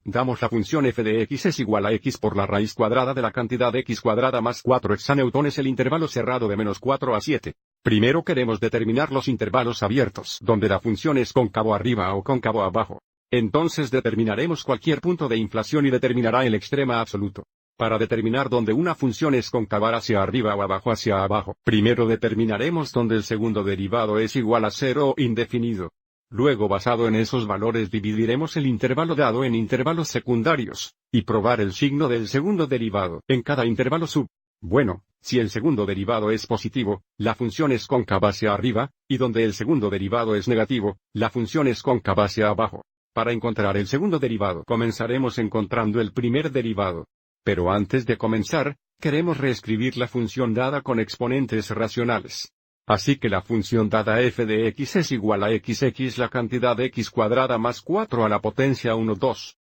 Damos la función f de x es igual a x por la raíz cuadrada de la cantidad x cuadrada más 4 hexanewtones el intervalo cerrado de menos 4 a 7. Primero queremos determinar los intervalos abiertos, donde la función es cóncavo arriba o cóncavo abajo. Entonces determinaremos cualquier punto de inflación y determinará el extrema absoluto. Para determinar dónde una función es cóncava hacia arriba o abajo hacia abajo, primero determinaremos dónde el segundo derivado es igual a 0 o indefinido. Luego, basado en esos valores, dividiremos el intervalo dado en intervalos secundarios, y probar el signo del segundo derivado en cada intervalo sub. Bueno, si el segundo derivado es positivo, la función es cóncava hacia arriba, y donde el segundo derivado es negativo, la función es cóncava hacia abajo. Para encontrar el segundo derivado, comenzaremos encontrando el primer derivado. Pero antes de comenzar, queremos reescribir la función dada con exponentes racionales. Así que la función dada f de x es igual a xx la cantidad x cuadrada más 4 a la potencia 1 2.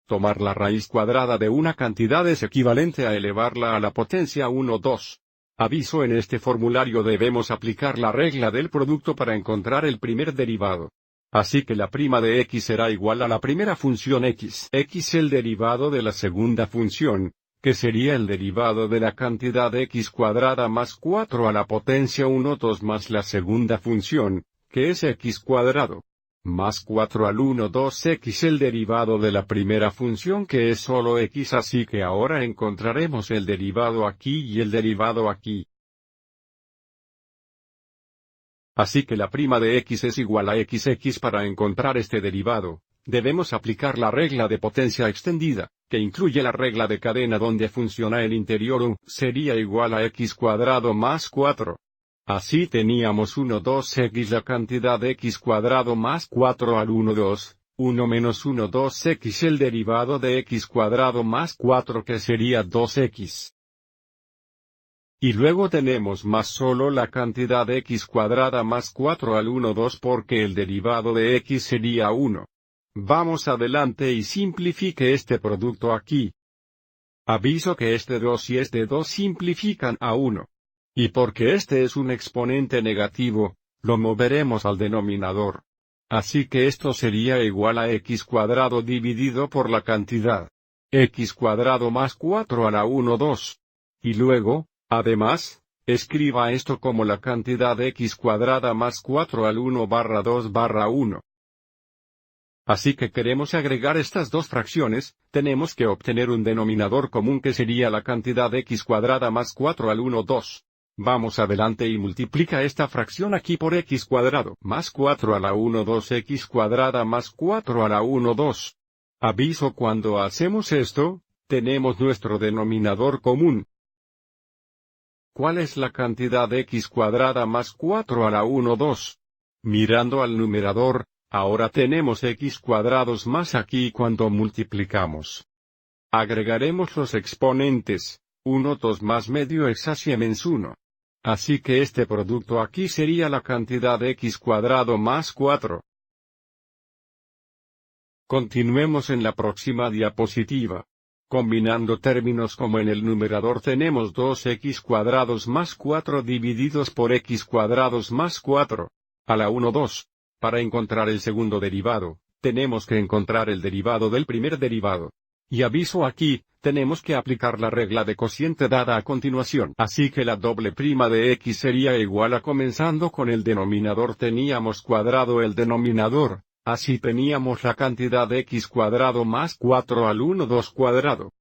Tomar la raíz cuadrada de una cantidad es equivalente a elevarla a la potencia 1 2. Aviso: en este formulario debemos aplicar la regla del producto para encontrar el primer derivado. Así que la prima de x será igual a la primera función x el derivado de la segunda función, que sería el derivado de la cantidad x cuadrada más 4 a la potencia 1 2 más la segunda función, que es x cuadrado, más 4 al 1 2x el derivado de la primera función, que es solo x. Así que ahora encontraremos el derivado aquí y el derivado aquí. Así que la prima de x es igual a xx. Para encontrar este derivado, debemos aplicar la regla de potencia extendida, que incluye la regla de cadena donde funciona el interior u, sería igual a x cuadrado más 4. Así teníamos 1 2x la cantidad de x cuadrado más 4 al 1 2, 1 menos 1 2x el derivado de x cuadrado más 4, que sería 2x. Y luego tenemos más solo la cantidad de x cuadrada más 4 al 1 2 porque el derivado de x sería 1. Vamos adelante y simplifique este producto aquí. Aviso que este 2 y este 2 simplifican a 1. Y porque este es un exponente negativo, lo moveremos al denominador. Así que esto sería igual a x cuadrado dividido por la cantidad x cuadrado más 4 a la 1 2. Y luego, además, escriba esto como la cantidad x cuadrada más 4 al 1 barra 2 barra 1. Así que queremos agregar estas dos fracciones, tenemos que obtener un denominador común que sería la cantidad x cuadrada más 4 al 1 2. Vamos adelante y multiplica esta fracción aquí por x cuadrado más 4 a la 1 2x cuadrada más 4 a la 1 2. Aviso: cuando hacemos esto, tenemos nuestro denominador común. ¿Cuál es la cantidad de x cuadrada más 4 a la 1 2? Mirando al numerador, ahora tenemos x cuadrados más aquí cuando multiplicamos. Agregaremos los exponentes, 1 2 más medio x 1. Así que este producto aquí sería la cantidad de x cuadrado más 4. Continuemos en la próxima diapositiva. Combinando términos como en el numerador tenemos 2x cuadrados más 4 divididos por x cuadrados más 4, a la 1 2. Para encontrar el segundo derivado, tenemos que encontrar el derivado del primer derivado. Y aviso aquí, tenemos que aplicar la regla de cociente dada a continuación. Así que la doble prima de x sería igual a, comenzando con el denominador teníamos cuadrado el denominador, así teníamos la cantidad de x cuadrado más 4 al 1 2 cuadrado.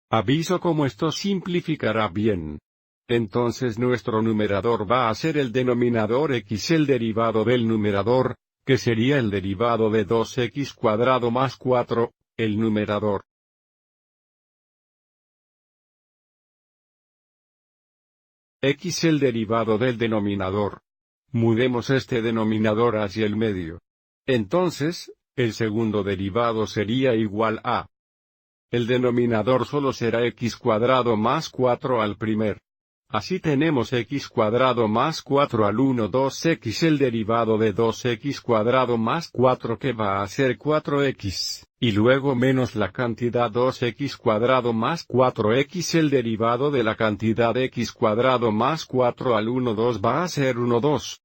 Aviso como esto simplificará bien. Entonces nuestro numerador va a ser el denominador x el derivado del numerador, que sería el derivado de 2x cuadrado más 4, el numerador. X el derivado del denominador. Mudemos este denominador hacia el medio. Entonces, el segundo derivado sería igual a. El denominador solo será x cuadrado más 4 al primer. Así tenemos x cuadrado más 4 al 1 2x el derivado de 2x cuadrado más 4 que va a ser 4x, y luego menos la cantidad 2x cuadrado más 4x el derivado de la cantidad x cuadrado más 4 al 1 2 va a ser 1 2.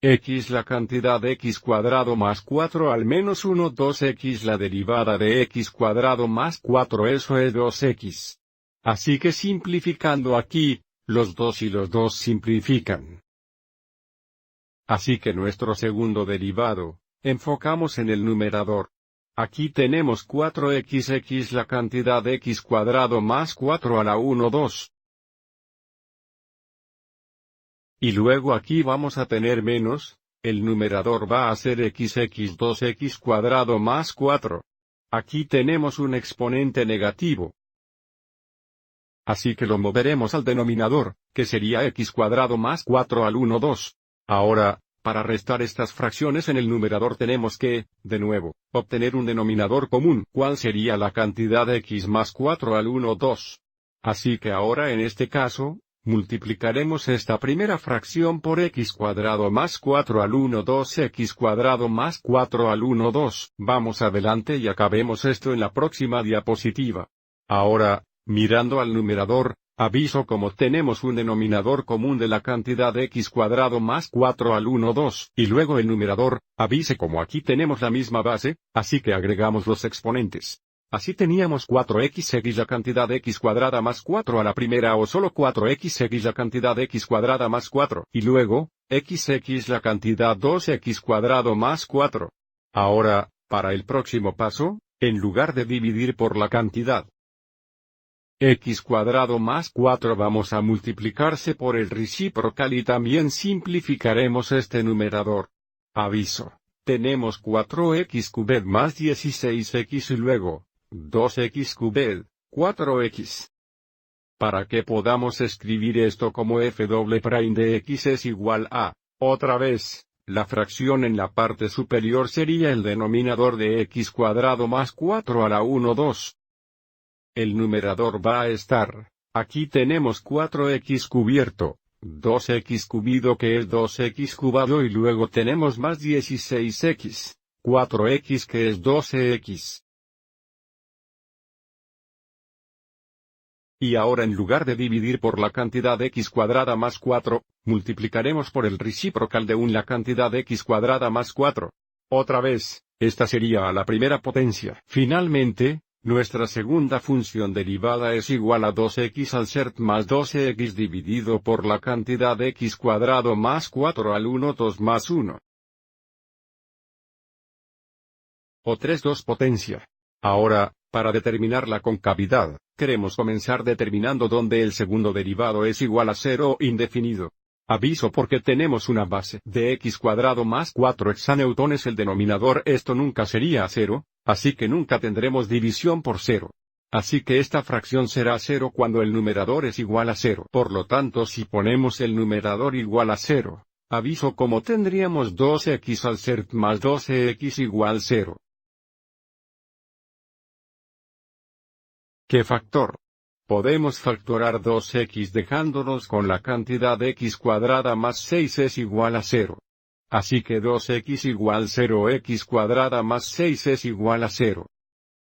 X la cantidad de x cuadrado más 4 al menos 1 2x la derivada de x cuadrado más 4 eso es 2x. Así que simplificando aquí, los 2 y los 2 simplifican. Así que nuestro segundo derivado, enfocamos en el numerador. Aquí tenemos 4x la cantidad de x cuadrado más 4 a la 1 2. Y luego aquí vamos a tener menos, el numerador va a ser x 2x cuadrado más 4. Aquí tenemos un exponente negativo. Así que lo moveremos al denominador, que sería x cuadrado más 4 al 1 2. Ahora, para restar estas fracciones en el numerador tenemos que, de nuevo, obtener un denominador común. ¿Cuál sería la cantidad de x más 4 al 1 2? Así que ahora en este caso, multiplicaremos esta primera fracción por x cuadrado más 4 al 1 2 x cuadrado más 4 al 1 2. Vamos adelante y acabemos esto en la próxima diapositiva. Ahora, mirando al numerador, aviso como tenemos un denominador común de la cantidad de x cuadrado más 4 al 1 2. Y luego el numerador, avise como aquí tenemos la misma base, así que agregamos los exponentes. Así teníamos 4x la cantidad de x cuadrada más 4 a la primera o solo 4x la cantidad de x cuadrada más 4. Y luego, x la cantidad 2x cuadrado más 4. Ahora, para el próximo paso, en lugar de dividir por la cantidad x cuadrado más 4 vamos a multiplicarse por el reciprocal y también simplificaremos este numerador. Aviso. Tenemos 4x cubed más 16x y luego 2x cubed, 4x. Para que podamos escribir esto como f doble prime de x es igual a, otra vez, la fracción en la parte superior sería el denominador de x cuadrado más 4 a la 1 2. El numerador va a estar, aquí tenemos 4x cubierto, 2x cubido que es 2x cubado y luego tenemos más 16x, 4x que es 12x. Y ahora en lugar de dividir por la cantidad de x cuadrada más 4, multiplicaremos por el reciprocal de la cantidad de x cuadrada más 4. Otra vez, esta sería a la primera potencia. Finalmente, nuestra segunda función derivada es igual a 2x al ser más 12x dividido por la cantidad de x cuadrado más 4 al 1 2 más 1. O 3 2 potencia. Ahora, para determinar la concavidad, queremos comenzar determinando dónde el segundo derivado es igual a 0 o indefinido. Aviso porque tenemos una base de x cuadrado más 4 hexanewtones el denominador esto nunca sería 0, así que nunca tendremos división por 0. Así que esta fracción será 0 cuando el numerador es igual a 0. Por lo tanto si ponemos el numerador igual a 0, aviso como tendríamos 2x al ser más 12x igual 0. ¿Qué factor? Podemos factorar 2x dejándonos con la cantidad de x cuadrada más 6 es igual a 0. Así que 2x igual 0 x cuadrada más 6 es igual a 0.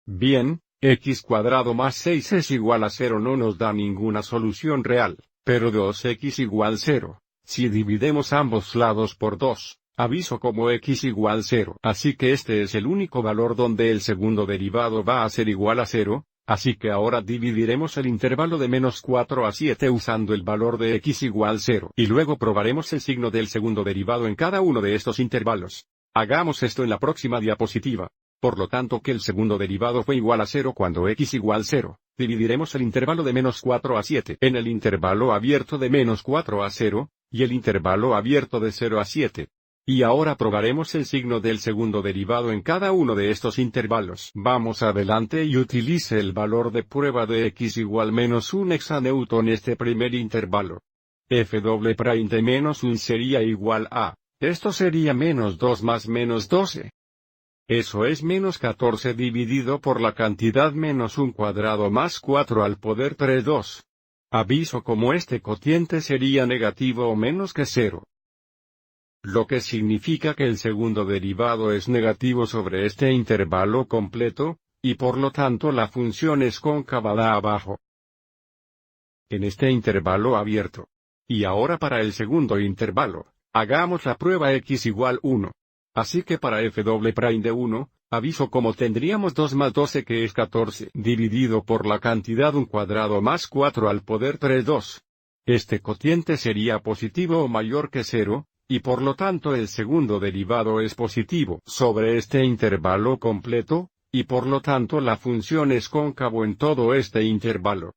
Bien, x cuadrado más 6 es igual a 0 no nos da ninguna solución real, pero 2x igual 0, si dividimos ambos lados por 2, aviso como x igual 0. Así que este es el único valor donde el segundo derivado va a ser igual a 0. Así que ahora dividiremos el intervalo de menos 4 a 7 usando el valor de x igual 0. Y luego probaremos el signo del segundo derivado en cada uno de estos intervalos. Hagamos esto en la próxima diapositiva. Por lo tanto que el segundo derivado fue igual a 0 cuando x igual 0. Dividiremos el intervalo de menos 4 a 7 en el intervalo abierto de menos 4 a 0, y el intervalo abierto de 0 a 7. Y ahora probaremos el signo del segundo derivado en cada uno de estos intervalos. Vamos adelante y utilice el valor de prueba de x igual menos 1 hexanewton este primer intervalo. F doble prime de menos 1 sería igual a, esto sería menos 2 más menos 12. Eso es menos 14 dividido por la cantidad menos 1 cuadrado más 4 al poder 3 2. Aviso como este cociente sería negativo o menos que 0. Lo que significa que el segundo derivado es negativo sobre este intervalo completo, y por lo tanto la función es cóncava da abajo. En este intervalo abierto. Y ahora para el segundo intervalo, Hagamos la prueba x igual 1. Así que para f doble prime de 1, aviso como tendríamos 2 más 12 que es 14 dividido por la cantidad 1 cuadrado más 4 al poder 3 2. Este cociente sería positivo o mayor que 0, y por lo tanto el segundo derivado es positivo sobre este intervalo completo, y por lo tanto la función es cóncavo en todo este intervalo.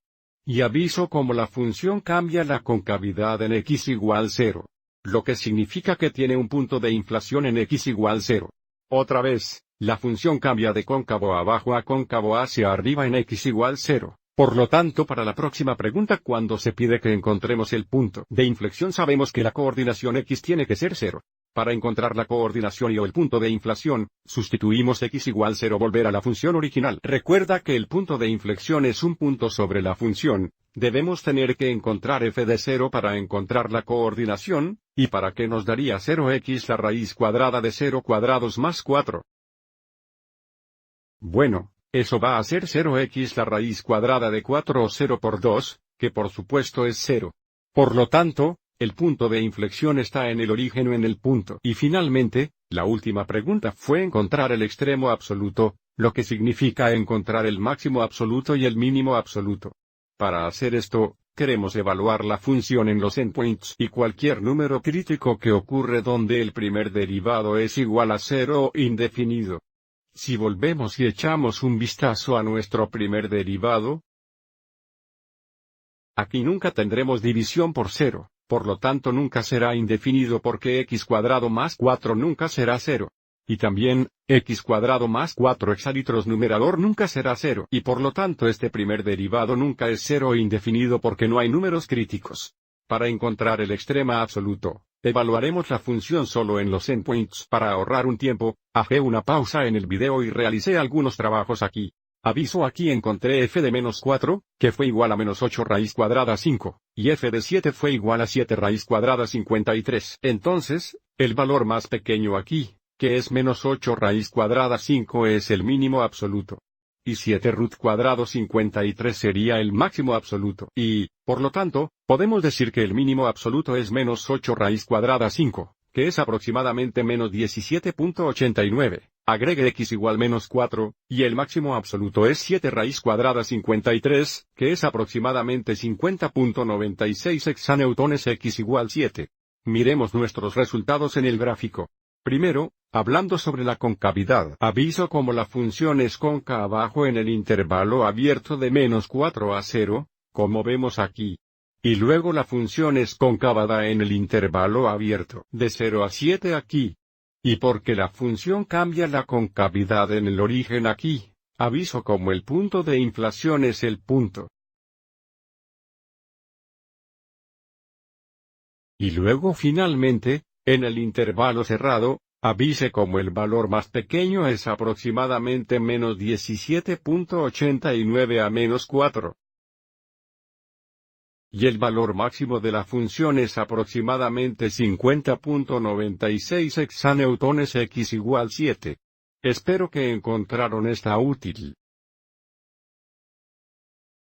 Y aviso como la función cambia la concavidad en x igual 0. Lo que significa que tiene un punto de inflación en x igual 0. Otra vez, la función cambia de cóncavo abajo a cóncavo hacia arriba en x igual 0. Por lo tanto, para la próxima pregunta, cuando se pide que encontremos el punto de inflexión, sabemos que la coordinación x tiene que ser 0. Para encontrar la coordinación y o el punto de inflación, sustituimos x igual 0 volver a la función original. Recuerda que el punto de inflexión es un punto sobre la función. Debemos tener que encontrar f de 0 para encontrar la coordinación, y para que nos daría 0x la raíz cuadrada de 0 cuadrados más 4. Bueno, eso va a ser 0x la raíz cuadrada de 4 o 0 por 2, que por supuesto es 0. Por lo tanto, el punto de inflexión está en el origen o en el punto. Y finalmente, la última pregunta fue encontrar el extremo absoluto, lo que significa encontrar el máximo absoluto y el mínimo absoluto. Para hacer esto, queremos evaluar la función en los endpoints y cualquier número crítico que ocurre donde el primer derivado es igual a 0 o indefinido. Si volvemos y echamos un vistazo a nuestro primer derivado, aquí nunca tendremos división por 0, por lo tanto nunca será indefinido porque x cuadrado más 4 nunca será 0. Y también, x cuadrado más 4 hexalitros numerador nunca será 0. Y por lo tanto este primer derivado nunca es 0 e indefinido porque no hay números críticos. Para encontrar el extrema absoluto, evaluaremos la función solo en los endpoints. Para ahorrar un tiempo, hagé una pausa en el video y realicé algunos trabajos aquí. Aviso, aquí encontré f de menos 4, que fue igual a menos 8 raíz cuadrada 5, y f de 7 fue igual a 7 raíz cuadrada 53. Entonces, el valor más pequeño aquí, que es menos 8 raíz cuadrada 5 es el mínimo absoluto. Y 7 root cuadrado 53 sería el máximo absoluto. Y, por lo tanto, podemos decir que el mínimo absoluto es menos 8 raíz cuadrada 5, que es aproximadamente menos 17.89. Agregue x igual menos 4, y el máximo absoluto es 7 raíz cuadrada 53, que es aproximadamente 50.96 hexanewtones x igual 7. Miremos nuestros resultados en el gráfico. Primero, hablando sobre la concavidad, aviso como la función es cóncava abajo en el intervalo abierto de menos 4 a 0, como vemos aquí. Y luego la función es cóncava en el intervalo abierto de 0 a 7 aquí. Y porque la función cambia la concavidad en el origen aquí, aviso como el punto de inflación es el punto. Y luego finalmente, en el intervalo cerrado, avise como el valor más pequeño es aproximadamente menos 17.89 a menos 4. Y el valor máximo de la función es aproximadamente 50.96 hexanewtones x igual 7. Espero que encontraron esta útil.